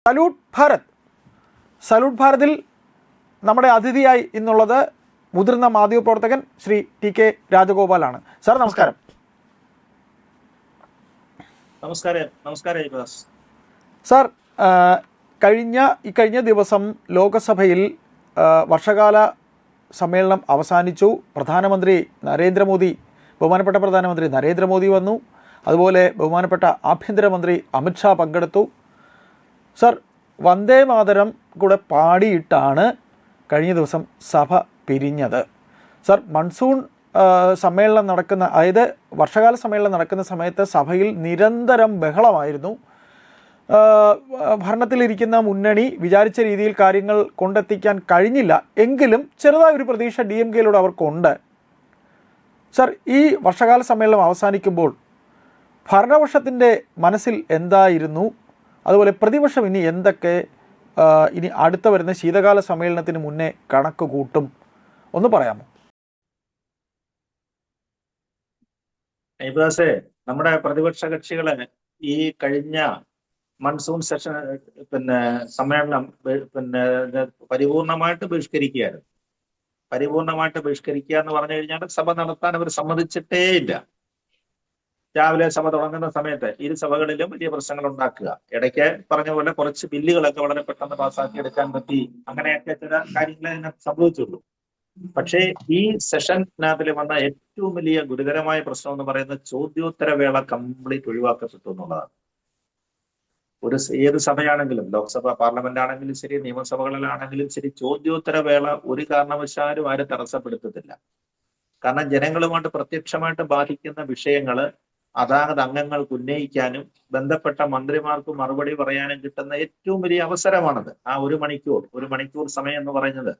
Salute Bharat. Salute ഭാരതിൽ നമ്മുടെ അതിഥിയായി ഇന്നുള്ളത് മുതിർന്ന മാധ്യമപ്രവർത്തകൻ ശ്രീ ടി.കെ. രാജഗോപാലാണ്. സാർ നമസ്കാരം. നമസ്കാരം. സാർ, കഴിഞ്ഞ ദിവസം ലോകസഭയിൽ വർഷകാല സമ്മേളനം അവസാനിച്ചു. ബഹുമാനപ്പെട്ട പ്രധാനമന്ത്രി നരേന്ദ്രമോദി വന്നു. അതുപോലെ ബഹുമാനപ്പെട്ട ആഭ്യന്തരമന്ത്രി അമിത്ഷാ പങ്കെടുത്തു. സർ, വന്ദേ മാതരം കൂടെ പാടിയിട്ടാണ് കഴിഞ്ഞ ദിവസം സഭ പിരിഞ്ഞത്. സർ, മൺസൂൺ സമ്മേളനം നടക്കുന്ന, അതായത് വർഷകാല സമ്മേളനം നടക്കുന്ന സമയത്ത് സഭയിൽ നിരന്തരം ബഹളമായിരുന്നു. ഭരണത്തിലിരിക്കുന്ന മുന്നണി വിചാരിച്ച രീതിയിൽ കാര്യങ്ങൾ കൊണ്ടെത്തിക്കാൻ കഴിഞ്ഞില്ല. എങ്കിലും ചെറുതായ ഒരു പ്രതീക്ഷ DMK-യിലൂടെ അവർക്കുണ്ട്. സർ, ഈ വർഷകാല സമ്മേളനം അവസാനിക്കുമ്പോൾ ഭരണപക്ഷത്തിൻ്റെ മനസ്സിൽ എന്തായിരുന്നു? അതുപോലെ പ്രതിപക്ഷം ഇനി എന്തൊക്കെ ഇനി അടുത്ത വരുന്ന ശീതകാല സമ്മേളനത്തിന് മുന്നേ കണക്ക് കൂട്ടും? ഒന്ന് പറയാമോ? നമ്മുടെ പ്രതിപക്ഷ കക്ഷികളെ ഈ കഴിഞ്ഞ മൺസൂൺ സെഷൻ സമ്മേളനം പരിപൂർണമായിട്ട് ബഹിഷ്കരിക്കുകയായിരുന്നു. പരിപൂർണമായിട്ട് ബഹിഷ്കരിക്കുക എന്ന് പറഞ്ഞു കഴിഞ്ഞാൽ സഭ നടത്താൻ അവർ സമ്മതിച്ചിട്ടേ ഇല്ല. രാവിലെ സഭ തുടങ്ങുന്ന സമയത്ത് ഇരു സഭകളിലും വലിയ പ്രശ്നങ്ങൾ ഉണ്ടാക്കുക, ഇടയ്ക്ക് പറഞ്ഞ പോലെ കുറച്ച് ബില്ലുകളൊക്കെ വളരെ പെട്ടെന്ന് പാസ്സാക്കി എടുക്കാൻ പറ്റി, അങ്ങനെയൊക്കെ ചില കാര്യങ്ങളെ അതിനകത്ത് സംഭവിച്ചുള്ളൂ. പക്ഷേ ഈ സെഷനകത്തിൽ വന്ന ഏറ്റവും വലിയ ഗുരുതരമായ പ്രശ്നം എന്ന് പറയുന്നത് ചോദ്യോത്തര വേള കംപ്ലീറ്റ് ഒഴിവാക്കപ്പെട്ടു എന്നുള്ളതാണ്. ഏത് സഭയാണെങ്കിലും, ലോക്സഭ പാർലമെന്റ് ആണെങ്കിലും ശരി, നിയമസഭകളിലാണെങ്കിലും ശരി, ചോദ്യോത്തര വേള ഒരു കാരണവശാലും ആരും തടസ്സപ്പെടുത്തത്തില്ല. കാരണം ജനങ്ങളുമായിട്ട് പ്രത്യക്ഷമായിട്ട് ബാധിക്കുന്ന വിഷയങ്ങൾ അതാത് അംഗങ്ങൾക്ക് ഉന്നയിക്കാനും ബന്ധപ്പെട്ട മന്ത്രിമാർക്ക് മറുപടി പറയാനും കിട്ടുന്ന ഏറ്റവും വലിയ അവസരമാണത്. ആ ഒരു മണിക്കൂർ സമയം എന്ന് പറയുന്നത്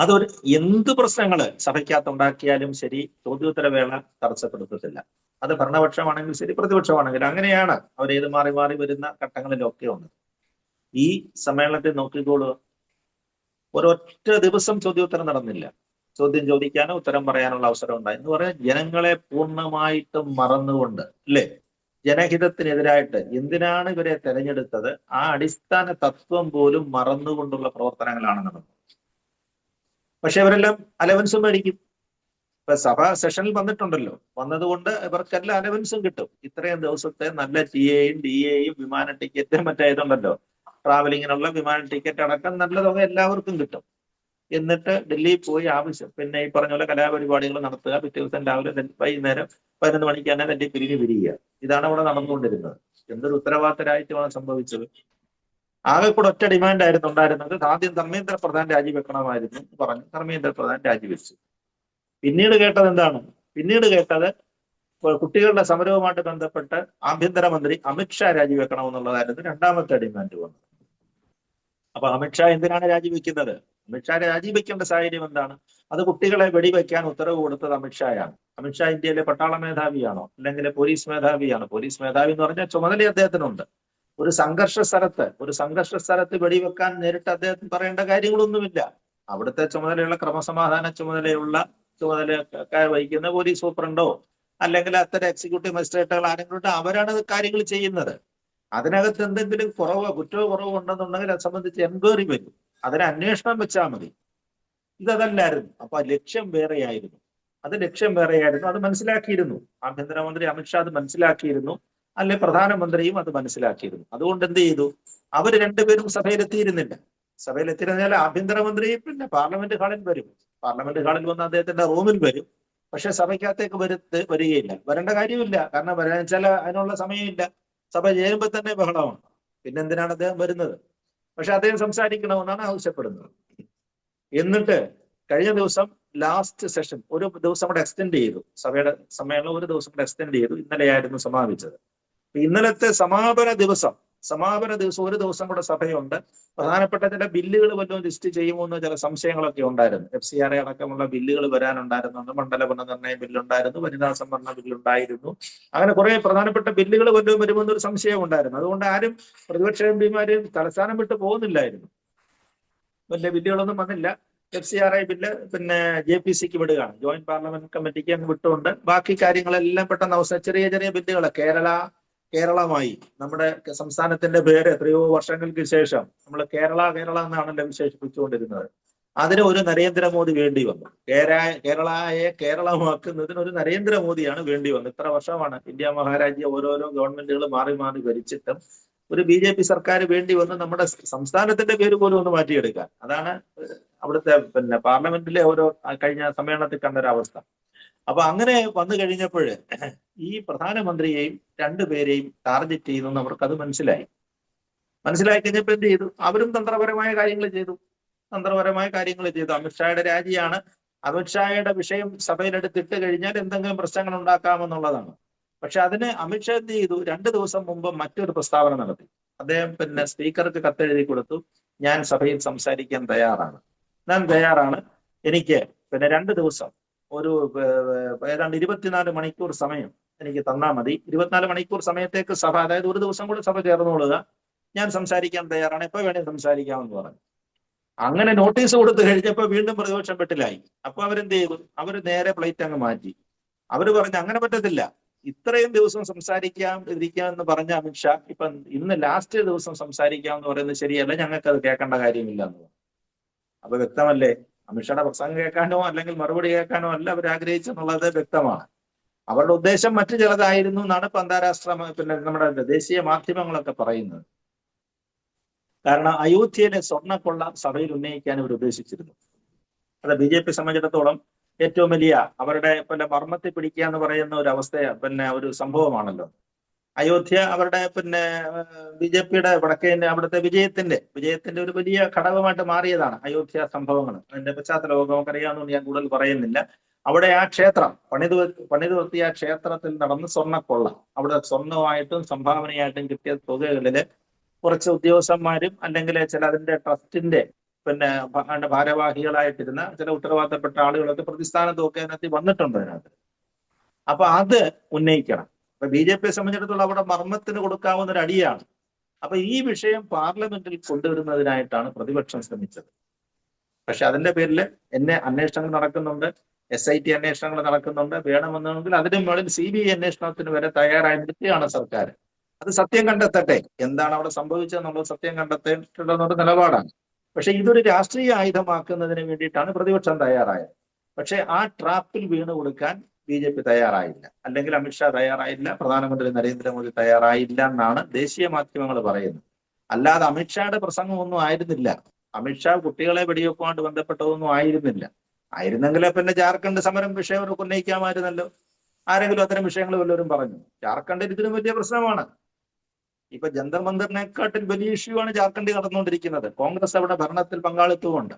അതൊരു എന്ത് പ്രശ്നങ്ങൾ സഭയ്ക്കകത്ത് ഉണ്ടാക്കിയാലും ശരി, ചോദ്യോത്തര വേള തടസ്സപ്പെടുത്തത്തില്ല. അത് ഭരണപക്ഷമാണെങ്കിൽ ശരി, പ്രതിപക്ഷമാണെങ്കിലും അങ്ങനെയാണ്. അവർ ഏത് മാറി മാറി വരുന്ന ഘട്ടങ്ങളിലൊക്കെ ഉണ്ട്. ഈ സമ്മേളനത്തിൽ നോക്കിക്കോളൂ, ഒരൊറ്റ ദിവസം ചോദ്യോത്തരം നടന്നില്ല. ചോദ്യം ചോദിക്കാനോ ഉത്തരം പറയാനുള്ള അവസരം ഉണ്ടായി എന്ന് പറയാൻ ജനങ്ങളെ പൂർണ്ണമായിട്ടും മറന്നുകൊണ്ട്, അല്ലേ, ജനഹിതത്തിനെതിരായിട്ട് എന്തിനാണ് ഇവരെ തെരഞ്ഞെടുത്തത്, ആ അടിസ്ഥാന തത്വം പോലും മറന്നുകൊണ്ടുള്ള പ്രവർത്തനങ്ങളാണ് നടന്നത്. പക്ഷെ ഇവരെല്ലാം അലവൻസും മേടിക്കും. ഇപ്പൊ സഭ സെഷനിൽ വന്നതുകൊണ്ട് ഇവർക്കെല്ലാം അലവൻസും കിട്ടും. ഇത്രയും ദിവസത്തെ നല്ല TA-യും DA-യും വിമാന ടിക്കറ്റ് മറ്റേതുണ്ടല്ലോ, ട്രാവലിങ്ങിനുള്ള വിമാന ടിക്കറ്റ് അടക്കം നല്ല തുക എല്ലാവർക്കും കിട്ടും. എന്നിട്ട് ഡൽഹിയിൽ പോയി ഈ പറഞ്ഞ പോലെ കലാപരിപാടികൾ നടത്തുക, പിറ്റേ ദിവസം രാവിലെ വൈകുന്നേരം 11 മണിക്ക് തന്നെ ഡൽഹി പിരിയുക. ഇതാണ് അവിടെ നടന്നുകൊണ്ടിരുന്നത്. എന്തൊരു ഉത്തരവാദിത്തരായിട്ടുമാണ് സംഭവിച്ചത്. ആകെ കൂടെ ഒറ്റ ഡിമാൻഡായിരുന്നു ഉണ്ടായിരുന്നത്. ആദ്യം ധർമ്മേന്ദ്ര പ്രധാൻ രാജിവെക്കണമായിരുന്നു പറഞ്ഞു. ധർമ്മേന്ദ്ര പ്രധാൻ രാജിവെച്ചു. പിന്നീട് കേട്ടത് കുട്ടികളുടെ സമരവുമായിട്ട് ബന്ധപ്പെട്ട് ആഭ്യന്തരമന്ത്രി അമിത്ഷാ രാജിവെക്കണമെന്നുള്ളതായിരുന്നു രണ്ടാമത്തെ ഡിമാൻഡ് വന്നത്. അപ്പൊ അമിത്ഷാ എന്തിനാണ് രാജിവെക്കുന്നത്? അമിത്ഷാ രാജിവെക്കേണ്ട സാഹചര്യം എന്താണ്? അത് കുട്ടികളെ വെടിവെക്കാൻ ഉത്തരവ് കൊടുത്തത് അമിത്ഷായാണ്. അമിത്ഷാ ഇന്ത്യയിലെ പട്ടാള മേധാവിയാണോ അല്ലെങ്കിൽ പോലീസ് മേധാവിയാണോ? പോലീസ് മേധാവി എന്ന് പറഞ്ഞാൽ ചുമതല അദ്ദേഹത്തിനുണ്ട്. ഒരു സംഘർഷ സ്ഥലത്ത് വെടിവെക്കാൻ നേരിട്ട് അദ്ദേഹത്തിന് പറയേണ്ട കാര്യങ്ങളൊന്നുമില്ല. അവിടുത്തെ ചുമതലയുള്ള ക്രമസമാധാന ചുമതല വഹിക്കുന്ന പോലീസ് സൂപ്രണ്ടോ അല്ലെങ്കിൽ അത്തരം എക്സിക്യൂട്ടീവ് മജിസ്ട്രേറ്റുകൾ ആരെങ്കിലും അവരാണ് കാര്യങ്ങൾ ചെയ്യുന്നത്. അതിനകത്ത് എന്തെങ്കിലും കുറ്റമോ ഉണ്ടെന്നുണ്ടെങ്കിൽ അത് സംബന്ധിച്ച് എൻക്വയറി വരും, അതിന് അന്വേഷണം വെച്ചാൽ മതി. ഇതല്ലായിരുന്നു. അപ്പൊ ലക്ഷ്യം വേറെയായിരുന്നു. അത് മനസ്സിലാക്കിയിരുന്നു ആഭ്യന്തരമന്ത്രി അമിത്ഷാ, അത് മനസ്സിലാക്കിയിരുന്നു. അല്ലെ പ്രധാനമന്ത്രിയും അത് മനസ്സിലാക്കിയിരുന്നു. അതുകൊണ്ട് എന്ത് ചെയ്തു? അവർ രണ്ടുപേരും സഭയിലെത്തിയിരുന്നാൽ ആഭ്യന്തരമന്ത്രി പിന്നെ പാർലമെന്റ് ഹാളിൽ വരും. പാർലമെന്റ് ഹാളിൽ വന്ന് അദ്ദേഹത്തിന്റെ റൂമിൽ വരും. പക്ഷെ സഭയ്ക്കകത്തേക്ക് വരികയില്ല. വരേണ്ട കാര്യമില്ല. കാരണം വരാൻ വെച്ചാൽ അതിനുള്ള സമയമില്ല. സഭ ചേരുമ്പോൾ തന്നെ ബഹളമാണ്. പിന്നെ എന്തിനാണ് അദ്ദേഹം വരുന്നത്? പക്ഷെ അദ്ദേഹം സംസാരിക്കണമെന്നാണ് ആവശ്യപ്പെടുന്നത്. എന്നിട്ട് കഴിഞ്ഞ ദിവസം ലാസ്റ്റ് സെഷൻ ഒരു ദിവസം കൂടെ എക്സ്റ്റെൻഡ് ചെയ്തു. സഭയുടെ സമ്മേളനം ഒരു ദിവസം കൂടെ എക്സ്റ്റെൻഡ് ചെയ്തു. ഇന്നലെയായിരുന്നു സമാപിച്ചത്. ഇന്നലത്തെ സമാപന ദിവസം ഒരു ദിവസം കൂടെ സഭയുണ്ട്. പ്രധാനപ്പെട്ട ചില ബില്ലുകൾ വല്ലതും ലിസ്റ്റ് ചെയ്യുമോ എന്ന് ചില സംശയങ്ങളൊക്കെ ഉണ്ടായിരുന്നു. FCRA അടക്കമുള്ള ബില്ലുകൾ വരാനുണ്ടായിരുന്നു. മണ്ഡല പുനർനിർണയ ബില്ലുണ്ടായിരുന്നു, വനിതാ സംവരണ ബില്ലുണ്ടായിരുന്നു. അങ്ങനെ കുറെ പ്രധാനപ്പെട്ട ബില്ലുകൾ വല്ലതും വരുമെന്നൊരു സംശയം ഉണ്ടായിരുന്നു. അതുകൊണ്ട് ആരും പ്രതിപക്ഷ MP-മാരും തലസ്ഥാനം വിട്ട് പോകുന്നില്ലായിരുന്നു. വലിയ ബില്ലുകളൊന്നും വന്നില്ല. FCRA ബില്ല് പിന്നെ JPC-ക്ക് വിടുകയാണ്, ജോയിന്റ് പാർലമെന്റ് കമ്മിറ്റിക്ക് അങ്ങ് വിട്ടുകൊണ്ട് ബാക്കി കാര്യങ്ങളെല്ലാം പെട്ടെന്ന് അവസാനം ചെറിയ ബില്ലുകൾ കേരള കേരളമായി നമ്മുടെ സംസ്ഥാനത്തിന്റെ പേര് എത്രയോ വർഷങ്ങൾക്ക് ശേഷം നമ്മൾ കേരള എന്നാണല്ലോ വിശേഷിപ്പിച്ചുകൊണ്ടിരുന്നത്. അതിന് ഒരു നരേന്ദ്രമോദി വേണ്ടി വന്നു. കേരളയെ കേരളമാക്കുന്നതിന് ഒരു നരേന്ദ്രമോദിയാണ് വേണ്ടി വന്നത്. ഇത്ര വർഷമാണ് ഇന്ത്യ മഹാരാജ്യം ഓരോരോ ഗവൺമെന്റുകൾ മാറി മാറി ഭരിച്ചിട്ടും ഒരു BJP സർക്കാർ വേണ്ടി വന്ന് നമ്മുടെ സംസ്ഥാനത്തിന്റെ പേര് പോലും ഒന്ന് മാറ്റിയെടുക്കാൻ. അതാണ് അവിടുത്തെ പാർലമെന്റിലെ ഓരോ കഴിഞ്ഞ സമ്മേളനത്തിൽ കണ്ടൊരവസ്ഥ. അപ്പൊ അങ്ങനെ വന്നു കഴിഞ്ഞപ്പോൾ ഈ പ്രധാനമന്ത്രിയെയും രണ്ടുപേരെയും ടാർഗറ്റ് ചെയ്യുന്നു അവർക്കത് മനസ്സിലായി കഴിഞ്ഞപ്പോൾ എന്ത് ചെയ്തു? അവരും തന്ത്രപരമായ കാര്യങ്ങൾ ചെയ്തു. അമിത്ഷായുടെ രാജിയാണ്. അമിത്ഷായുടെ വിഷയം സഭയിലെടുത്തിട്ട് കഴിഞ്ഞാൽ എന്തെങ്കിലും പ്രശ്നങ്ങൾ ഉണ്ടാക്കാമെന്നുള്ളതാണ്. പക്ഷെ അതിന് അമിത്ഷാ എന്ത് ചെയ്തു? 2 ദിവസം മുമ്പ് മറ്റൊരു പ്രസ്താവന നടത്തി. അദ്ദേഹം സ്പീക്കർക്ക് കത്തെഴുതി കൊടുത്തു, ഞാൻ സഭയിൽ സംസാരിക്കാൻ തയ്യാറാണ്, എനിക്ക് 2 ദിവസം ഒരു ഏതാണ്ട് 24 മണിക്കൂർ സമയം എനിക്ക് തന്നാൽ മതി. 24 മണിക്കൂർ സമയത്തേക്ക് സഭ, അതായത് ഒരു ദിവസം കൂടി സഭ ചേർന്നോളുക, ഞാൻ സംസാരിക്കാൻ തയ്യാറാണ്, എപ്പോ വേണേൽ സംസാരിക്കാമെന്ന് പറഞ്ഞു. അങ്ങനെ നോട്ടീസ് കൊടുത്തു കഴിഞ്ഞപ്പോൾ വീണ്ടും പ്രതിപക്ഷം പെട്ടിലായി. അപ്പൊ അവരെന്ത് ചെയ്തു? അവര് നേരെ പ്ലേറ്റ് അങ്ങ് മാറ്റി. അവര് പറഞ്ഞു അങ്ങനെ പറ്റത്തില്ല, ഇത്രയും ദിവസം ഇരിക്കാമെന്ന് പറഞ്ഞ അമിത്ഷാ ഇന്ന് ലാസ്റ്റ് ദിവസം സംസാരിക്കാമെന്ന് പറയുന്നത് ശരിയല്ല, ഞങ്ങൾക്ക് അത് കേൾക്കേണ്ട കാര്യമില്ല എന്ന് പറഞ്ഞു. അപ്പൊ വ്യക്തമല്ലേ, അമിത്ഷായുടെ പ്രസംഗം കേൾക്കാനോ അല്ലെങ്കിൽ മറുപടി കേൾക്കാനോ അല്ല അവർ ആഗ്രഹിച്ചെന്നുള്ളത് വ്യക്തമാണ്. അവരുടെ ഉദ്ദേശം മറ്റു ചിലതായിരുന്നു എന്നാണ് ഇപ്പൊ അന്താരാഷ്ട്ര നമ്മുടെ ദേശീയ മാധ്യമങ്ങളൊക്കെ പറയുന്നത്. കാരണം അയോധ്യയിലെ സ്വർണ്ണക്കൊള്ള സഭയിൽ ഉന്നയിക്കാൻ അവർ ഉദ്ദേശിച്ചിരുന്നു. അത് BJP സംബന്ധിച്ചിടത്തോളം ഏറ്റവും വലിയ അവരുടെ മർമ്മത്തിൽ പിടിക്കുക എന്ന് പറയുന്ന ഒരു അവസ്ഥ, ഒരു സംഭവമാണല്ലോ. അയോധ്യ അവരുടെ BJPയുടെ അവിടുത്തെ വിജയത്തിന്റെ ഒരു വലിയ ഘടകമായിട്ട് മാറിയതാണ് അയോധ്യ സംഭവങ്ങൾ. അതിന്റെ പശ്ചാത്തലമൊക്കെ നമുക്കറിയാവുന്നതുകൊണ്ട് ഞാൻ കൂടുതൽ പറയുന്നില്ല. അവിടെ ആ ക്ഷേത്രം പണിതു നിർത്തിയ ആ ക്ഷേത്രത്തിൽ നടന്ന സ്വർണ്ണക്കൊള്ള, അവിടെ സ്വർണ്ണമായിട്ടും സംഭാവനയായിട്ടും കിട്ടിയ തുകകളില് കുറച്ച് ഉദ്യോഗസ്ഥന്മാരും അല്ലെങ്കിൽ ചില അതിന്റെ ട്രസ്റ്റിന്റെ ഭാരവാഹികളായിട്ടിരുന്ന ചില ഉത്തരവാദിത്തപ്പെട്ട ആളുകളൊക്കെ പ്രതിസ്ഥാനത്തൊക്കെ അതിനകത്ത് വന്നിട്ടുണ്ട് അതിനകത്ത്. അപ്പൊ അത് ഉന്നയിക്കണം. അപ്പൊ BJPയെ സംബന്ധിച്ചിടത്തോളം അവിടെ മർമ്മത്തിന് കൊടുക്കാവുന്ന ഒരു അടിയാണ്. അപ്പൊ ഈ വിഷയം പാർലമെന്റിൽ കൊണ്ടുവരുന്നതിനായിട്ടാണ് പ്രതിപക്ഷം ശ്രമിച്ചത്. പക്ഷെ അതിന്റെ പേരിൽ അന്വേഷണങ്ങൾ നടക്കുന്നുണ്ട്, SIT അന്വേഷണങ്ങൾ നടക്കുന്നുണ്ട്. വേണമെന്നുണ്ടെങ്കിൽ അതിന് മുകളിൽ CBI അന്വേഷണത്തിന് വരെ തയ്യാറായി നിൽക്കുകയാണ് സർക്കാർ. അത് സത്യം കണ്ടെത്തട്ടെ, എന്താണ് അവിടെ സംഭവിച്ചതെന്നുള്ളത് സത്യം കണ്ടെത്തേണ്ടതെന്നുള്ള നിലപാടാണ്. പക്ഷെ ഇതൊരു രാഷ്ട്രീയ ആയുധമാക്കുന്നതിന് വേണ്ടിയിട്ടാണ് പ്രതിപക്ഷം തയ്യാറായത്. പക്ഷെ ആ ട്രാപ്പിൽ വീണ് കൊടുക്കാൻ BJP തയ്യാറായില്ല, അല്ലെങ്കിൽ അമിത്ഷാ തയ്യാറായില്ല, പ്രധാനമന്ത്രി നരേന്ദ്രമോദി തയ്യാറായില്ല എന്നാണ് ദേശീയ മാധ്യമങ്ങൾ പറയുന്നത്. അല്ലാതെ അമിത്ഷായുടെ പ്രസംഗമൊന്നും ആയിരുന്നില്ല. അമിത്ഷാ കുട്ടികളെ വെടിവെപ്പുമായിട്ട് ബന്ധപ്പെട്ടതൊന്നും ആയിരുന്നെങ്കിൽ ജാർഖണ്ഡ് സമരം വിഷയം അവർക്ക് ഉന്നയിക്കാമായിരുന്നല്ലോ. ആരെങ്കിലും അത്തരം വിഷയങ്ങൾ വല്ലവരും പറഞ്ഞു? ജാർഖണ്ഡിൽ ഇതിനും വലിയ പ്രശ്നമാണ്. ഇപ്പൊ ജന്തർ മന്ദിറിനെക്കാട്ടിൽ വലിയ ഇഷ്യൂ ആണ് ജാർഖണ്ഡിൽ നടന്നുകൊണ്ടിരിക്കുന്നത്. കോൺഗ്രസ് അവിടെ ഭരണത്തിൽ പങ്കാളിത്തമുണ്ട്.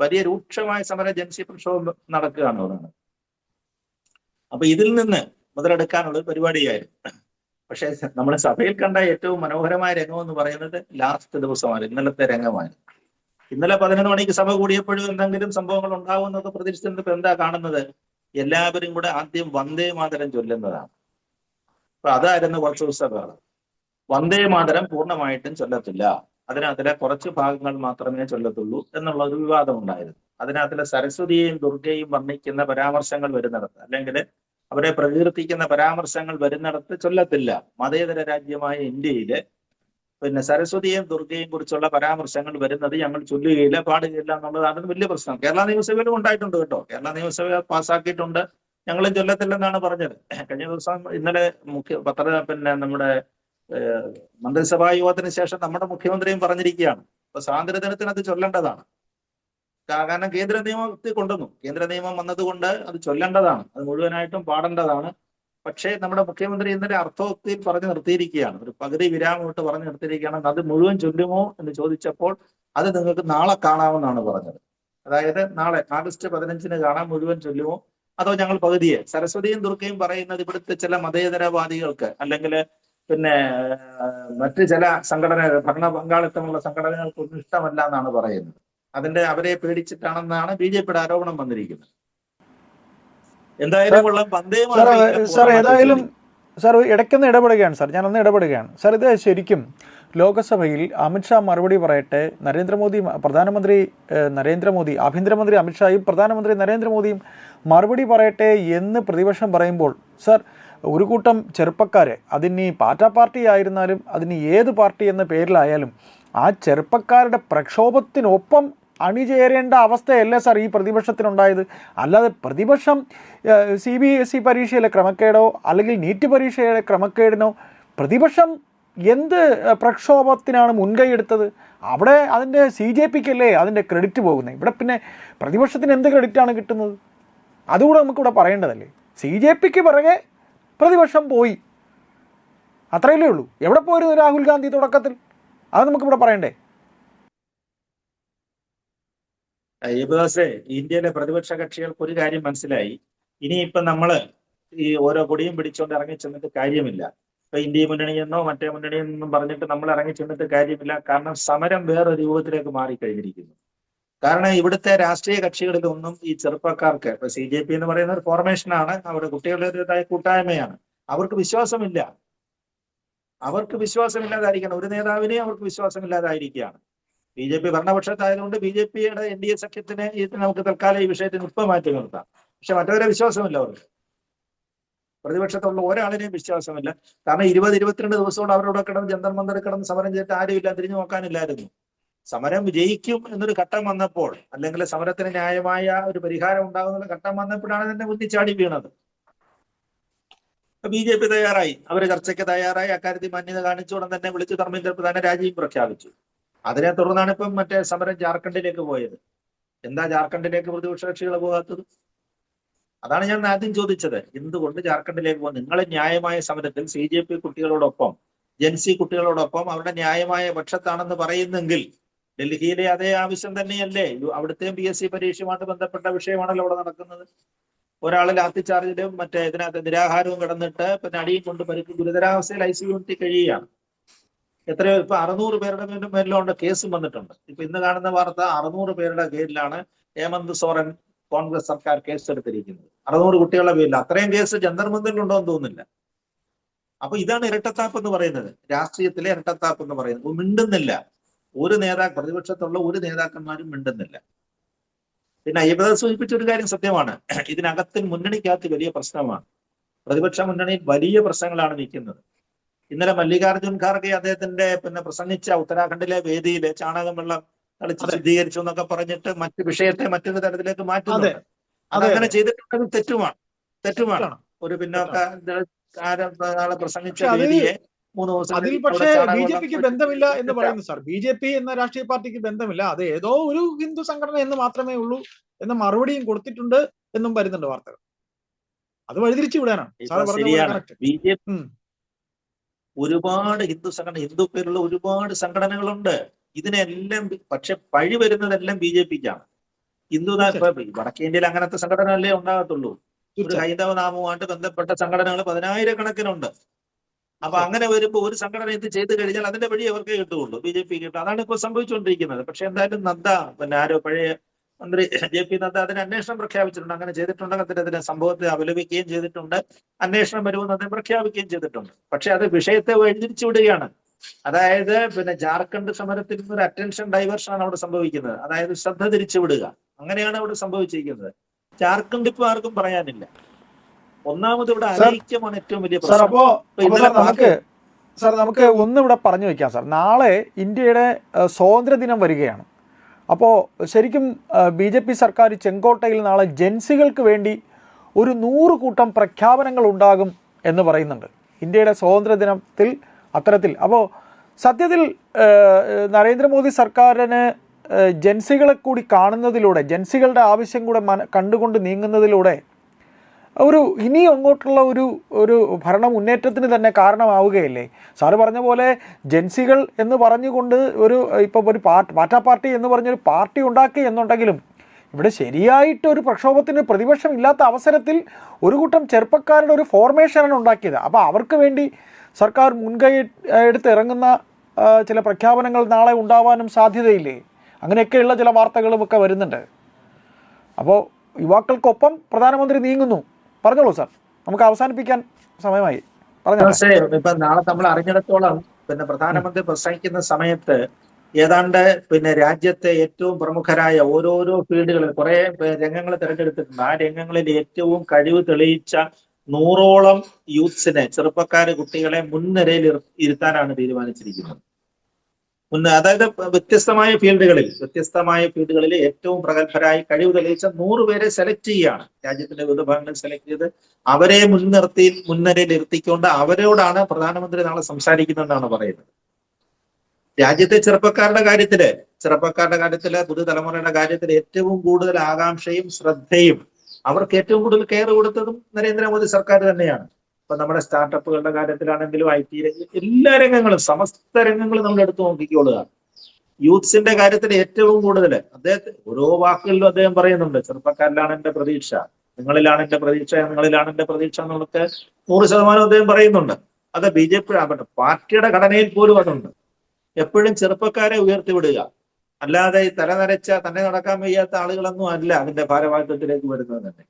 വലിയ രൂക്ഷമായ സമര ജൻസി പ്രക്ഷോഭം നടക്കുകയാണ് അവിടെ. അപ്പൊ ഇതിൽ നിന്ന് മുതലെടുക്കാനുള്ള പരിപാടിയായിരുന്നു. പക്ഷെ നമ്മൾ സഭയിൽ കണ്ട ഏറ്റവും മനോഹരമായ രംഗം എന്ന് പറയുന്നത് ലാസ്റ്റ് ദിവസമാണ്, ഇന്നലത്തെ രംഗമാണ്. ഇന്നലെ 11 മണിക്ക് സഭ കൂടിയപ്പോഴും എന്തെങ്കിലും സംഭവങ്ങൾ ഉണ്ടാവുമെന്നൊക്കെ പ്രതീക്ഷിച്ചിട്ട് എന്താ കാണുന്നത്? എല്ലാവരും കൂടെ ആദ്യം വന്ദേ മാതരം ചൊല്ലുന്നതാണ്. അപ്പൊ അതായിരുന്നു കുറച്ച് ദിവസം. വന്ദേ മാതരം പൂർണ്ണമായിട്ടും ചൊല്ലത്തില്ല, അതിനകത്തിലെ കുറച്ച് ഭാഗങ്ങൾ മാത്രമേ ചൊല്ലത്തുള്ളൂ എന്നുള്ള ഒരു വിവാദം ഉണ്ടായിരുന്നു. അതിനകത്തിലെ സരസ്വതിയെയും ദുർഗയെയും വർണ്ണിക്കുന്ന പരാമർശങ്ങൾ വരുന്നിടത്ത്, അല്ലെങ്കിൽ അവരെ പ്രകീർത്തിക്കുന്ന പരാമർശങ്ങൾ വരുന്നിടത്ത് ചൊല്ലത്തില്ല. മതേതര രാജ്യമായ ഇന്ത്യയില് സരസ്വതിയെയും ദുർഗയെയും കുറിച്ചുള്ള പരാമർശങ്ങൾ വരുന്നത് ഞങ്ങൾ ചൊല്ലുകയില്ല, പാടുകയില്ല എന്നുള്ളതാണ് വലിയ പ്രശ്നം. കേരള നിയമസഭയിലും ഉണ്ടായിട്ടുണ്ട് കേട്ടോ. കേരള നിയമസഭ പാസ്സാക്കിയിട്ടുണ്ട്, ഞങ്ങളും ചൊല്ലത്തില്ലെന്നാണ് പറഞ്ഞത്. കഴിഞ്ഞ ദിവസം ഇന്നലെ നമ്മുടെ മന്ത്രിസഭാ യോഗത്തിന് ശേഷം നമ്മുടെ മുഖ്യമന്ത്രിയും പറഞ്ഞിരിക്കുകയാണ്, ഇപ്പൊ സ്വാതന്ത്ര്യദിനത്തിന് അത് ചൊല്ലേണ്ടതാണ്. കാരണം കേന്ദ്ര നിയമത്തിൽ കൊണ്ടുവന്നു, കേന്ദ്ര നിയമം വന്നതുകൊണ്ട് അത് ചൊല്ലേണ്ടതാണ്, അത് മുഴുവനായിട്ടും പാടേണ്ടതാണ്. പക്ഷേ നമ്മുടെ മുഖ്യമന്ത്രി ഇന്നലെ അർത്ഥോക്തിയിൽ പറഞ്ഞു നിർത്തിയിരിക്കുകയാണ്, ഒരു പകുതി വിരാമം ഇട്ട് പറഞ്ഞു നിർത്തിയിരിക്കുകയാണ്. അത് മുഴുവൻ ചൊല്ലുമോ എന്ന് ചോദിച്ചപ്പോൾ അത് നിങ്ങൾക്ക് നാളെ കാണാമെന്നാണ് പറഞ്ഞത്. അതായത് നാളെ ആഗസ്റ്റ് 15 കാണാൻ മുഴുവൻ ചൊല്ലുമോ അതോ ഞങ്ങൾ പകുതിയെ. സരസ്വതിയും ദുർഗയും പറയുന്നത് ഇവിടുത്തെ ചില മതേതരവാദികൾക്ക് അല്ലെങ്കിൽ മറ്റ് ചില സംഘടനകൾ, ഭരണ പങ്കാളിത്തമുള്ള സംഘടനകൾക്കൊന്നും ഇഷ്ടമല്ല എന്നാണ് പറയുന്നത്. അവരെ പേടിച്ചിട്ടാണെന്നാണ് BJPയുടെ ആരോപണം വന്നിരിക്കുന്നത്. എന്തായാലും ഏതായാലും സാർ ഇടയ്ക്കൊന്ന് ഇടപെടുകയാണ് സാർ, ഞാനൊന്ന് ഇടപെടുകയാണ് സാർ. ഇത് ശരിക്കും ലോകസഭയിൽ അമിത്ഷാ മറുപടി പറയട്ടെ, പ്രധാനമന്ത്രി നരേന്ദ്രമോദി, ആഭ്യന്തരമന്ത്രി അമിത്ഷായും പ്രധാനമന്ത്രി നരേന്ദ്രമോദിയും മറുപടി പറയട്ടെ എന്ന് പ്രതിപക്ഷം പറയുമ്പോൾ സാർ ഒരു കൂട്ടം ചെറുപ്പക്കാരെ, അതിന് പാർട്ടി പാർട്ടി ആയിരുന്നാലും അതിന് ഏത് പാർട്ടി എന്ന പേരിലായാലും ആ ചെറുപ്പക്കാരുടെ പ്രക്ഷോഭത്തിനൊപ്പം അണിചേരേണ്ട അവസ്ഥയല്ലേ സാർ ഈ പ്രതിപക്ഷത്തിനുണ്ടായത്? അല്ലാതെ പ്രതിപക്ഷം CBSE പരീക്ഷയിലെ ക്രമക്കേടോ അല്ലെങ്കിൽ നീറ്റ് പരീക്ഷയിലെ ക്രമക്കേടിനോ പ്രതിപക്ഷം എന്ത് പ്രക്ഷോഭത്തിനാണ് മുൻകൈ എടുത്തത്? അവിടെ അതിൻ്റെ CJPക്കല്ലേ അതിൻ്റെ ക്രെഡിറ്റ് പോകുന്നത്. ഇവിടെ പിന്നെ പ്രതിപക്ഷത്തിന് എന്ത് ക്രെഡിറ്റാണ് കിട്ടുന്നത്? അതുകൂടെ നമുക്കിവിടെ പറയേണ്ടതല്ലേ. CJPക്ക് പിറകെ പ്രതിപക്ഷം പോയി, അത്രയല്ലേ ഉള്ളൂ. എവിടെ പോയിരുന്നു രാഹുൽ ഗാന്ധി തുടക്കത്തിൽ? അത് നമുക്കിവിടെ പറയണ്ടേ? ഇന്ത്യയിലെ പ്രതിപക്ഷ കക്ഷികൾക്ക് ഒരു കാര്യം മനസ്സിലായി. ഇനിയിപ്പം നമ്മള് ഈ ഓരോ കൊടിയും പിടിച്ചുകൊണ്ട് ഇറങ്ങി ചെന്നിട്ട് കാര്യമില്ല. ഇപ്പൊ ഇന്ത്യ മുന്നണിയെന്നോ മറ്റേ മുന്നണിയെന്നും പറഞ്ഞിട്ട് നമ്മൾ ഇറങ്ങി ചെന്നിട്ട് കാര്യമില്ല. കാരണം സമരം വേറൊരു രൂപത്തിലേക്ക് മാറിക്കഴിഞ്ഞിരിക്കുന്നു. കാരണം ഇവിടുത്തെ രാഷ്ട്രീയ കക്ഷികളിലൊന്നും ഈ ചെറുപ്പക്കാർക്ക്, ഇപ്പൊ CJP എന്ന് പറയുന്ന ഒരു ഫോർമേഷനാണ്, അവിടെ കുട്ടികളുടേതായ കൂട്ടായ്മയാണ്, അവർക്ക് വിശ്വാസമില്ല. അവർക്ക് വിശ്വാസമില്ലാതായിരിക്കണം. ഒരു നേതാവിനെ അവർക്ക് വിശ്വാസമില്ലാതായിരിക്കുകയാണ്. BJP ഭരണപക്ഷത്തായതുകൊണ്ട് BJPയുടെ NDA സഖ്യത്തിന് നമുക്ക് തൽക്കാലം ഈ വിഷയത്തിൽ ഇപ്പം മാറ്റി നിർത്താം. പക്ഷെ മറ്റവരെ വിശ്വാസമില്ല അവർക്ക്. പ്രതിപക്ഷത്തുള്ള ഒരാളിനെയും വിശ്വാസമില്ല. കാരണം 20-22 ദിവസത്തോളം അവരോട് കിടന്ന് ജന്തർ മന്ദർ കിടന്ന് സമരം ചെയ്തിട്ട് ആരുമില്ല, തിരിഞ്ഞു നോക്കാനില്ലായിരുന്നു. സമരം വിജയിക്കും എന്നൊരു ഘട്ടം വന്നപ്പോൾ, അല്ലെങ്കിൽ സമരത്തിന് ന്യായമായ ഒരു പരിഹാരം ഉണ്ടാകുന്ന ഘട്ടം വന്നപ്പോഴാണ് തന്നെ മുന്നിച്ചാടി വീണത്. BJP തയ്യാറായി, അവര് ചർച്ചയ്ക്ക് തയ്യാറായി. അക്കാര്യത്തിൽ മാന്യത കാണിച്ചുകൊണ്ട് തന്നെ വിളിച്ചു ധർമ്മേന്ദ്ര പ്രധാന രാജിയും പ്രഖ്യാപിച്ചു. അതിനെ തുടർന്നാണ് ഇപ്പം മറ്റേ സമരം ജാർഖണ്ഡിലേക്ക് പോയത്. എന്താ ജാർഖണ്ഡിലേക്ക് പ്രതിപക്ഷ കക്ഷികൾ പോകാത്തത്? അതാണ് ഞാൻ ആദ്യം ചോദിച്ചത്. എന്തുകൊണ്ട് ജാർഖണ്ഡിലേക്ക് പോകും? നിങ്ങൾ ന്യായമായ സമരത്തിൽ CJP കുട്ടികളോടൊപ്പം, ജെൻസി കുട്ടികളോടൊപ്പം അവരുടെ ന്യായമായ പക്ഷത്താണെന്ന് പറയുന്നെങ്കിൽ ഡൽഹിയിലെ അതേ ആവശ്യം തന്നെയല്ലേ അവിടുത്തെ PSC പരീക്ഷയുമായിട്ട് ബന്ധപ്പെട്ട വിഷയമാണല്ലോ അവിടെ നടക്കുന്നത്. ഒരാൾ ലാത്തിച്ചാർജിലും മറ്റേ ഇതിനകത്ത് നിരാഹാരവും കിടന്നിട്ട് പിന്നെ അടിയും കൊണ്ട് പരിക്ക് ഗുരുതരാവസ്ഥയിൽ ICU കഴിയുകയാണ്. എത്രയോ ഇപ്പൊ 600 പേരുടെ മേലിലുണ്ട് കേസും വന്നിട്ടുണ്ട്. ഇപ്പൊ ഇന്ന് കാണുന്ന വാർത്ത 600 പേരുടെ പേരിലാണ് ഹേമന്ത് സോറൻ കോൺഗ്രസ് സർക്കാർ കേസ് എടുത്തിരിക്കുന്നത്. 600 കുട്ടികളുടെ പേരിൽ. അത്രയും കേസ് ജന്തർ മന്ദിറിലുണ്ടോ എന്ന് തോന്നുന്നില്ല. അപ്പൊ ഇതാണ് ഇരട്ടത്താപ്പ് എന്ന് പറയുന്നത്, രാഷ്ട്രീയത്തിലെ ഇരട്ടത്താപ്പ് എന്ന് പറയുന്നത്. മിണ്ടുന്നില്ല ഒരു പ്രതിപക്ഷത്തുള്ള ഒരു നേതാക്കന്മാരും മിണ്ടുന്നില്ല. പിന്നെ അയ്യപ്പദ സൂചിപ്പിച്ച ഒരു കാര്യം സത്യമാണ്. ഇതിനകത്തിൽ മുന്നണിക്കകത്ത് വലിയ പ്രശ്നമാണ്. പ്രതിപക്ഷ മുന്നണിയിൽ വലിയ പ്രശ്നങ്ങളാണ് നിൽക്കുന്നത്. ഇന്നലെ മല്ലികാർജുൻ ഖാർഗെ അദ്ദേഹത്തിന്റെ പ്രസംഗിച്ച ഉത്തരാഖണ്ഡിലെ വേദിയിൽ ചാണകം വെള്ളം കളിച്ച് ശുദ്ധീകരിച്ചു എന്നൊക്കെ പറഞ്ഞിട്ട് മറ്റു വിഷയത്തെ മറ്റൊരു തരത്തിലേക്ക് മാറ്റുന്നുണ്ട്. അതങ്ങനെ ചെയ്തിട്ടുണ്ടെങ്കിൽ തെറ്റുമാണ്. ഒരു പിന്നോക്ക പ്രസംഗിച്ച വേദിയെ 3 ദിവസം അതിൽ പക്ഷേ BJPക്ക് ബന്ധമില്ല എന്ന് പറയുന്നു സാർ. BJP എന്ന രാഷ്ട്രീയ പാർട്ടിക്ക് ബന്ധമില്ല, അത് ഏതോ ഒരു ഹിന്ദു സംഘടന എന്ന് മാത്രമേ ഉള്ളൂ എന്ന മറുപടിയും കൊടുത്തിട്ടുണ്ട് എന്നും വരുന്നുണ്ട് വാർത്തകൾ. അത് വഴിതിരിച്ചു വിടാനാണ്. BJP ഒരുപാട് ഹിന്ദു പേരുള്ള ഒരുപാട് സംഘടനകളുണ്ട്. ഇതിനെല്ലാം പക്ഷെ പഴി വരുന്നതെല്ലാം BJPക്കാണ്. വടക്കേ ഇന്ത്യയിൽ അങ്ങനത്തെ സംഘടന അല്ലേ ഉണ്ടാകത്തുള്ളൂ. ഒരു ഹൈന്ദവ നാമവുമായിട്ട് ബന്ധപ്പെട്ട സംഘടനകൾ 10,000-കണക്കിനുണ്ട്. അപ്പൊ അങ്ങനെ വരുമ്പോൾ ഒരു സംഘടന ഇത് ചെയ്ത് കഴിഞ്ഞാൽ അതിന്റെ വഴി അവർക്ക് കിട്ടുള്ളൂ, BJP കിട്ടും. അതാണ് ഇപ്പൊ സംഭവിച്ചുകൊണ്ടിരിക്കുന്നത്. പക്ഷെ എന്തായാലും നദ്ദ ആരോ പഴയ മന്ത്രി JP നദ്ദ അതിന് അന്വേഷണം പ്രഖ്യാപിച്ചിട്ടുണ്ട്. അങ്ങനെ ചെയ്തിട്ടുണ്ടെങ്കിൽ അതിനെ സംഭവത്തെ അപലപിക്കുകയും ചെയ്തിട്ടുണ്ട്. അന്വേഷണം വരുമെന്ന് അദ്ദേഹം പ്രഖ്യാപിക്കുകയും ചെയ്തിട്ടുണ്ട്. പക്ഷെ അത് വിഷയത്തെ വഴിതിരിച്ചു വിടുകയാണ്. അതായത് ജാർഖണ്ഡ് സമരത്തിൽ ഒരു അറ്റൻഷൻ ഡൈവേർഷൻ ആണ് അവിടെ സംഭവിക്കുന്നത്. അതായത് ശ്രദ്ധ തിരിച്ചു വിടുക. അങ്ങനെയാണ് അവിടെ സംഭവിച്ചിരിക്കുന്നത്. ജാർഖണ്ഡ് ഇപ്പൊ ആർക്കും പറയാനില്ല. ഒന്നാമത് ഇവിടെ അനൈക്യമാണ് ഏറ്റവും വലിയ പ്രശ്നം. നമുക്ക് ഒന്നിവിടെ പറഞ്ഞു വെക്കാം സാർ. നാളെ ഇന്ത്യയുടെ സ്വാതന്ത്ര്യദിനം വരികയാണ്. അപ്പോൾ ശരിക്കും BJP സർക്കാർ ചെങ്കോട്ടയിൽ നാളെ ജൻസികൾക്ക് വേണ്ടി ഒരു 100 കൂട്ടം പ്രഖ്യാപനങ്ങൾ ഉണ്ടാകും എന്ന് പറയുന്നുണ്ട് ഇന്ത്യയുടെ സ്വാതന്ത്ര്യദിനത്തിൽ അത്തരത്തിൽ. അപ്പോൾ സത്യത്തിൽ നരേന്ദ്രമോദി സർക്കാരിന് ജൻസികളെ കൂടി കാണുന്നതിലൂടെ, ജൻസികളുടെ ആവശ്യം കൂടെ കണ്ടുകൊണ്ട് നീങ്ങുന്നതിലൂടെ ഒരു ഇനി അങ്ങോട്ടുള്ള ഒരു ഭരണ മുന്നേറ്റത്തിന് തന്നെ കാരണമാവുകയല്ലേ? സാറ് പറഞ്ഞ പോലെ ജൻസികൾ എന്ന് പറഞ്ഞുകൊണ്ട് ഇപ്പോൾ ഒരു പാർട്ടി എന്ന് പറഞ്ഞൊരു പാർട്ടി ഉണ്ടാക്കി എന്നുണ്ടെങ്കിലും ഇവിടെ ശരിയായിട്ടൊരു പ്രക്ഷോഭത്തിന് പ്രതിപക്ഷം ഇല്ലാത്ത അവസരത്തിൽ ഒരു കൂട്ടം ചെറുപ്പക്കാരുടെ ഒരു ഫോർമേഷനാണ് ഉണ്ടാക്കിയത്. അപ്പോൾ അവർക്ക് വേണ്ടി സർക്കാർ മുൻകൈ എടുത്ത് ഇറങ്ങുന്ന ചില പ്രഖ്യാപനങ്ങൾ നാളെ ഉണ്ടാവാനും സാധ്യതയില്ലേ? അങ്ങനെയൊക്കെയുള്ള ചില വാർത്തകളും ഒക്കെ വരുന്നുണ്ട്. അപ്പോൾ യുവാക്കൾക്കൊപ്പം പ്രധാനമന്ത്രി നീങ്ങുന്നു. പറഞ്ഞോളൂ സാർ, നമുക്ക് അവസാനിപ്പിക്കാൻ സമയമായി. ഇപ്പൊ നാളെ നമ്മൾ അറിഞ്ഞിടത്തോളം പ്രധാനമന്ത്രി പ്രസംഗിക്കുന്ന സമയത്ത് ഏതാണ്ട് രാജ്യത്തെ ഏറ്റവും പ്രമുഖരായ ഓരോരോ ഫീൽഡുകളിൽ കുറെ രംഗങ്ങൾ തിരഞ്ഞെടുത്തിട്ടുണ്ട്. ആ രംഗങ്ങളിൽ ഏറ്റവും കഴിവ് തെളിയിച്ച 100ഓളം യൂത്ത്സിനെ, ചെറുപ്പക്കാര് കുട്ടികളെ മുൻനിരയിൽ ഇരുത്താനാണ് തീരുമാനിച്ചിരിക്കുന്നത്. അതായത് വ്യത്യസ്തമായ ഫീൽഡുകളിൽ ഏറ്റവും പ്രഗത്ഭരായി കഴിവ് തെളിയിച്ച 100 പേരെ സെലക്ട് ചെയ്യുകയാണ്. രാജ്യത്തിന്റെ വിവിധ ഭാഗങ്ങളിൽ സെലക്ട് ചെയ്ത് അവരെ മുൻനിരയിൽ ഇരുത്തിക്കൊണ്ട് അവരോടാണ് പ്രധാനമന്ത്രി നാളെ സംസാരിക്കുന്നതെന്നാണ് പറയുന്നത്. രാജ്യത്തെ ചെറുപ്പക്കാരുടെ കാര്യത്തില് പുതുതലമുറയുടെ കാര്യത്തിൽ ഏറ്റവും കൂടുതൽ ആകാംക്ഷയും ശ്രദ്ധയും അവർക്ക് ഏറ്റവും കൂടുതൽ കെയർ കൊടുത്തതും നരേന്ദ്രമോദി സർക്കാർ തന്നെയാണ്. ഇപ്പൊ നമ്മുടെ സ്റ്റാർട്ടപ്പുകളുടെ കാര്യത്തിലാണെങ്കിലും IT എല്ലാ രംഗങ്ങളും, സമസ്ത രംഗങ്ങളും നമ്മൾ എടുത്തു നോക്കിക്കൊള്ളുക. യൂത്ത്സിന്റെ കാര്യത്തിൽ ഏറ്റവും കൂടുതൽ അദ്ദേഹത്തെ ഓരോ വാക്കുകളിലും അദ്ദേഹം പറയുന്നുണ്ട്, ചെറുപ്പക്കാരിലാണ് എന്റെ പ്രതീക്ഷ, നിങ്ങളിലാണ് എന്റെ പ്രതീക്ഷ എന്നുള്ളത് 100% അദ്ദേഹം പറയുന്നുണ്ട്. അത് BJP പാർട്ടിയുടെ ഘടനയിൽ പോലും അതുണ്ട്. എപ്പോഴും ചെറുപ്പക്കാരെ ഉയർത്തിവിടുക, അല്ലാതെ ഈ തലനരച്ച തന്നെ നടക്കാൻ വയ്യാത്ത ആളുകളൊന്നും അല്ല അതിന്റെ ഭാരവാഹിത്വത്തിലേക്ക് വരുന്നത് തന്നെ.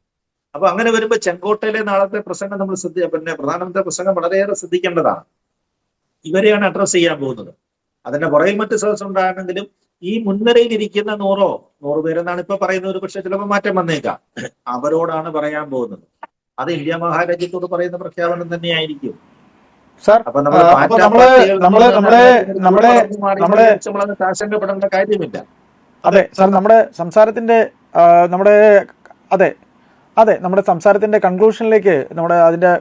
അപ്പൊ അങ്ങനെ വരുമ്പോ ചെങ്കോട്ടയിലെ നാളത്തെ പ്രസംഗം നമ്മൾ പ്രധാനമന്ത്രി പ്രസംഗം വളരെയേറെ ശ്രദ്ധിക്കേണ്ടതാണ്. ഇവരെയാണ് അഡ്രസ് ചെയ്യാൻ പോകുന്നത്. അതിന്റെ പുറകിൽ മറ്റ് സദസ് ഉണ്ടാകണമെങ്കിലും ഈ മുൻനിരയിൽ ഇരിക്കുന്ന 100 പേരെന്നാണ് ഇപ്പൊ പറയുന്നത്. ഒരു പക്ഷേ ചിലപ്പോൾ മാറ്റം വന്നേക്കാം. അവരോടാണ് പറയാൻ പോകുന്നത്. അത് ഇന്ത്യ മഹാരാജ്യത്തോട് പറയുന്ന പ്രഖ്യാപനം തന്നെയായിരിക്കും. സാർ, അപ്പൊ ആശങ്കപ്പെടേണ്ട കാര്യമില്ല. അതെ സാർ, നമ്മുടെ സംസാരത്തിന്റെ കൺക്ലൂഷനിലേക്ക് അതിന്റെ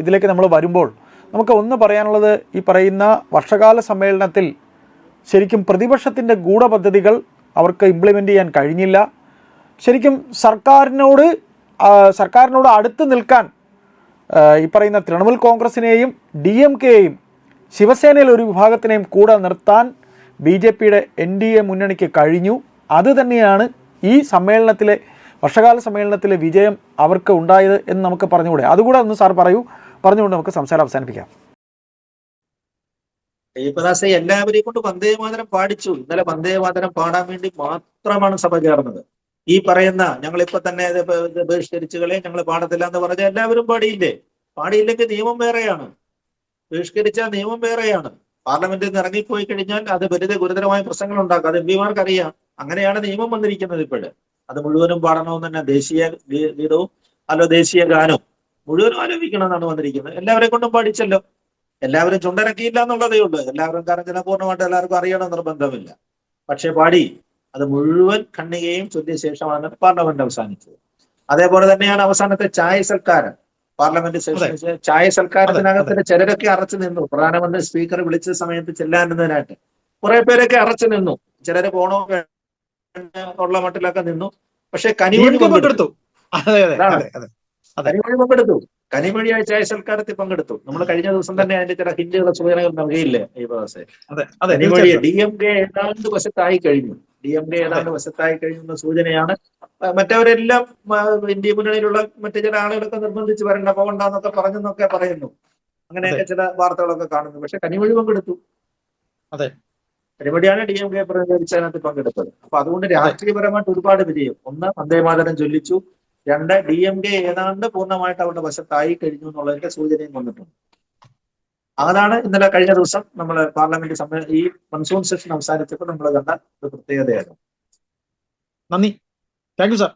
ഇതിലേക്ക് നമ്മൾ വരുമ്പോൾ നമുക്ക് ഒന്ന് പറയാനുള്ളത്, ഈ പറയുന്ന വർഷകാല സമ്മേളനത്തിൽ ശരിക്കും പ്രതിപക്ഷത്തിന്റെ ഗൂഢപദ്ധതികൾ അവർക്ക് ഇംപ്ലിമെന്റ് ചെയ്യാൻ കഴിഞ്ഞില്ല. ശരിക്കും സർക്കാരിനോട് അടുത്ത് നിൽക്കാൻ ഈ പറയുന്ന തൃണമൂൽ കോൺഗ്രസിനെയും DMK-യെയും ശിവസേനയിൽ ഒരു വിഭാഗത്തിനെയും കൂടെ നിർത്താൻ BJP-യുടെ NDA മുന്നണിക്ക് കഴിഞ്ഞു. അത് തന്നെയാണ് ഈ വർഷകാല സമ്മേളനത്തിലെ വിജയം അവർക്ക് ഉണ്ടായത് എന്ന് നമുക്ക് പറഞ്ഞുകൂടെ? അതുകൂടെ ഒന്ന് സാർ പറഞ്ഞുകൊണ്ട് നമുക്ക് സംസാരം അവസാനിപ്പിക്കാം. എല്ലാവരെയും കൊണ്ട് വന്ദേമാതരം പാടിച്ചു. ഇന്നലെ വന്ദേമാതരം പാടാൻ വേണ്ടി മാത്രമാണ് സഭ ചേർന്നത്. ഈ പറയുന്ന ഞങ്ങളിപ്പോ തന്നെ ബഹിഷ്കരിച്ചുകളെ ഞങ്ങൾ പാടത്തില്ല എന്ന് പറഞ്ഞാൽ എല്ലാവരും പാടിയില്ലെങ്കിൽ നിയമം വേറെയാണ്. ബഹിഷ്കരിച്ച നിയമം വേറെയാണ്. പാർലമെന്റിൽ നിന്ന് ഇറങ്ങിപ്പോയി കഴിഞ്ഞാൽ അത് വലിയ ഗുരുതരമായ പ്രശ്നങ്ങൾ ഉണ്ടാക്കും. അത് MP-മാർക്ക് അറിയാം. അങ്ങനെയാണ് നിയമം വന്നിരിക്കുന്നത്. ഇപ്പോഴ് അത് മുഴുവനും പാടണമെന്ന് തന്നെ, ദേശീയ ഗീതവും ദേശീയ ഗാനവും മുഴുവനും ആലപിക്കണമെന്നാണ് വന്നിരിക്കുന്നത്. എല്ലാവരെ കൊണ്ടും പാടിച്ചല്ലോ. എല്ലാവരും ചുണ്ടനക്കിയില്ല എന്നുള്ളതേ ഉള്ളൂ. എല്ലാവരും കാരണം പൂർണ്ണമായിട്ട് എല്ലാവർക്കും അറിയണം നിർബന്ധമില്ല. പക്ഷെ പാടി. അത് മുഴുവൻ ഖണ്ഡികയും ചൊല്ലിയ ശേഷമാണ് പാർലമെന്റ് അവസാനിച്ചത്. അതേപോലെ തന്നെയാണ് അവസാനത്തെ ചായ സൽക്കാരം. പാർലമെന്റ് സെഷനിൽ ചായ സൽക്കാരത്തിനകത്തിന്റെ ചിലരൊക്കെ അറച്ചു നിന്നു. പ്രധാനമന്ത്രി സ്പീക്കർ വിളിച്ച സമയത്ത് ചെല്ലാനുന്നതിനായിട്ട് കുറെ പേരൊക്കെ അറച്ചു നിന്നു. ചിലര് പോണോ ഉള്ള മട്ടിലൊക്കെ നിന്നു. പക്ഷെ കനിമൊഴി പങ്കെടുത്തു. കനിമൊഴിയായ ചായ സൽക്കാരത്തിൽ പങ്കെടുത്തു. നമ്മൾ കഴിഞ്ഞ ദിവസം തന്നെ അതിന്റെ ചില ഹിന്റുകളെ സൂചനകൾ നൽകിയില്ലേ ഈ ദിവസം? കനിമൊഴി DMK ഏതാണ്ട് വശത്തായി കഴിഞ്ഞു എന്ന സൂചനയാണ്. മറ്റവരെല്ലാം ഇന്ത്യ മുന്നണിയിലുള്ള മറ്റു ചില ആളുകളൊക്കെ നിർബന്ധിച്ച് വരണ്ട, പോകണ്ടെന്നൊക്കെ പറഞ്ഞെന്നൊക്കെ പറയുന്നു. അങ്ങനെയൊക്കെ ചില വാർത്തകളൊക്കെ കാണുന്നു. പക്ഷെ കനിമൊഴി പങ്കെടുത്തു. കനിമൊഴിയാണ് DMK പ്രതിനിധീകരിച്ച് അതിനകത്ത് പങ്കെടുത്തത്. അപ്പൊ അതുകൊണ്ട് രാഷ്ട്രീയപരമായിട്ട് ഒരുപാട് വിജയം. ഒന്ന്, വന്ദേമാതരം ചൊല്ലിച്ചു. 2, DMK ഏതാണ്ട് പൂർണ്ണമായിട്ട് അവരുടെ വശത്തായി കഴിഞ്ഞു എന്നുള്ളതിന്റെ സൂചനയും വന്നിട്ടുണ്ട്. അതാണ് ഇന്നലെ കഴിഞ്ഞ ദിവസം നമ്മൾ പാർലമെന്റ് ഈ മൺസൂൺ സെഷൻ അവസാനിച്ചപ്പോൾ നമ്മൾ കണ്ട ഒരു പ്രത്യേകതയാണ്. നന്ദി. Thank you sir.